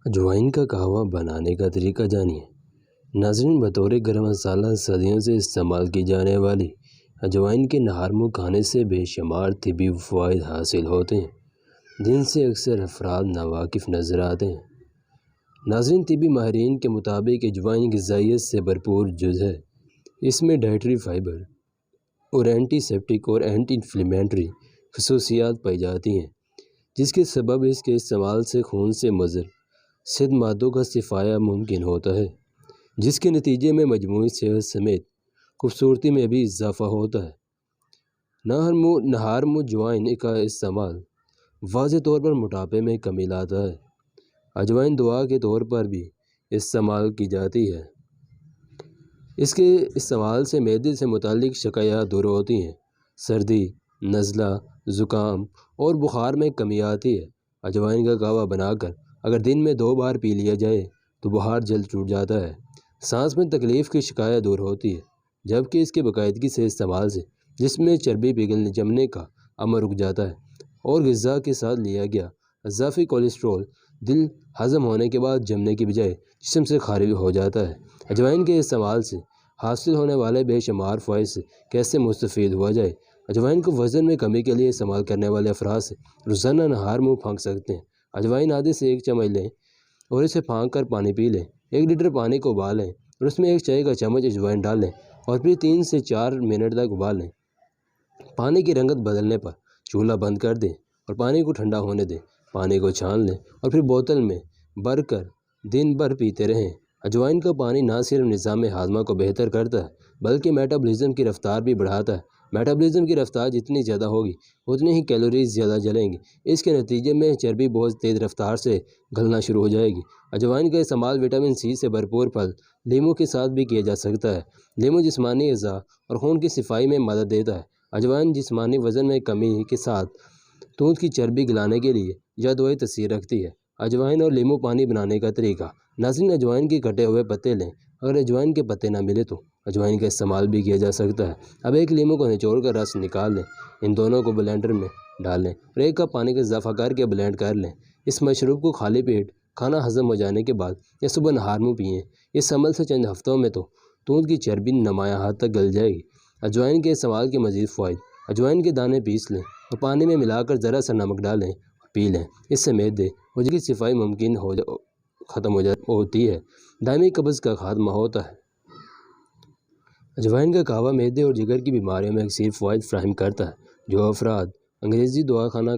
اجوائن کا قہوہ بنانے کا طریقہ جانیے۔ ناظرین، بطور گرم مسالہ صدیوں سے استعمال کی جانے والی اجوائن کے نہارمو کھانے سے بے شمار طبی فوائد حاصل ہوتے ہیں جن سے اکثر افراد ناواقف نظر آتے ہیں۔ ناظرین، طبی ماہرین کے مطابق اجوائن غذائیت سے بھرپور جز ہے۔ اس میں ڈائٹری فائبر اور اینٹی سیپٹک اور اینٹی انفلیمیٹری خصوصیات پائی جاتی ہیں، جس کے سبب اس کے استعمال سے خون سے مضر صحت مادوں کا صفایا ممکن ہوتا ہے، جس کے نتیجے میں مجموعی صحت سمیت خوبصورتی میں بھی اضافہ ہوتا ہے۔ نہارمو اجوائن کا استعمال واضح طور پر موٹاپے میں کمی لاتا ہے۔ اجوائن دوا کے طور پر بھی استعمال کی جاتی ہے۔ اس کے استعمال سے معدے سے متعلق شکایات دور ہوتی ہیں، سردی، نزلہ، زکام اور بخار میں کمی آتی ہے۔ اجوائن کا قہوہ بنا کر اگر دن میں 2 بار پی لیا جائے تو بخار جلد چھوٹ جاتا ہے، سانس میں تکلیف کی شکایت دور ہوتی ہے، جبکہ اس کے باقاعدگی سے استعمال سے جسم میں چربی جمنے کا عمل رک جاتا ہے اور غذا کے ساتھ لیا گیا اضافی کولیسٹرول دل ہضم ہونے کے بعد جمنے کی بجائے جسم سے خارج ہو جاتا ہے۔ اجوائن کے استعمال سے حاصل ہونے والے بے شمار فوائد سے کیسے مستفید ہوا جائے۔ اجوائن کو وزن میں کمی کے لیے استعمال کرنے والے افراد سے روزانہ نہارمو پھینک سکتے ہیں۔ اجوائن آدھے سے 1 چمچ لیں اور اسے پھینک کر پانی پی لیں۔ 1 لیٹر پانی کو ابالیں اور اس میں 1 چائے کا چمچ اجوائن ڈالیں اور پھر 3 سے 4 منٹ تک ابالیں۔ پانی کی رنگت بدلنے پر چولہا بند کر دیں اور پانی کو ٹھنڈا ہونے دیں۔ پانی کو چھان لیں اور پھر بوتل میں بھر کر دن بھر پیتے رہیں۔ اجوائن کا پانی نہ صرف نظام ہاضمہ کو بہتر کرتا ہے بلکہ میٹابولزم کی رفتار بھی بڑھاتا ہے۔ میٹابولزم کی رفتار جتنی زیادہ ہوگی اتنی ہی کیلوریز زیادہ جلیں گی۔ اس کے نتیجے میں چربی بہت تیز رفتار سے گلنا شروع ہو جائے گی۔ اجوائن کا استعمال وٹامن سی سے بھرپور پھل لیموں کے ساتھ بھی کیا جا سکتا ہے۔ لیموں جسمانی اعضاء اور خون کی صفائی میں مدد دیتا ہے۔ اجوائن جسمانی وزن میں کمی کے ساتھ دودھ کی چربی گلانے کے لیے جادوئی تاثیر رکھتی ہے۔ اجوائن اور لیموں پانی بنانے کا طریقہ۔ ناظرین، اجوائن کے کٹے ہوئے پتے لیں۔ اگر اجوائن کے پتے نہ ملے تو اجوائن کا استعمال بھی کیا جا سکتا ہے۔ اب 1 لیموں کو نچوڑ کر رس نکال لیں، ان دونوں کو بلینڈر میں ڈال لیں اور 1 کپ پانی کا اضافہ کر کے بلینڈ کر لیں۔ اس مشروب کو خالی پیٹ کھانا ہضم ہو جانے کے بعد یا صبح نہارمو پئیں۔ اس عمل سے چند ہفتوں میں تو دودھ کی چربی نمایاں حد تک گل جائے گی۔ اجوائن کے استعمال کے مزید فوائد۔ اجوائن کے دانے پیس لیں اور پانی میں ملا کر ذرا سا نمک ڈالیں اور پی لیں۔ اس سے معدے اور جگر کی صفائی ختم ہوتی ہے، دائمی قبض کا خاتمہ ہوتا ہے۔ اجوائن کا قہوہ معدے اور جگر کی بیماریوں میں کثیر فوائد فراہم کرتا ہے۔ جو افراد انگریزی دوائیاں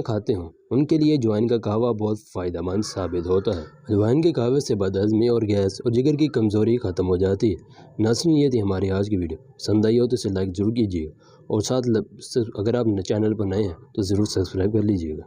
کھاتے ہوں ان کے لیے اجوائن کا قہوہ بہت فائدہ مند ثابت ہوتا ہے۔ اجوائن کے قہوے سے بد ہضمی اور گیس اور جگر کی کمزوری ختم ہو جاتی ہے۔ ناظرین، یہ تھی ہماری آج کی ویڈیو۔ پسند آئی ہو تو اسے لائک ضرور کیجیے گا اور ساتھ اگر آپ چینل پر نئے ہیں تو ضرور سبسکرائب کر لیجیے گا۔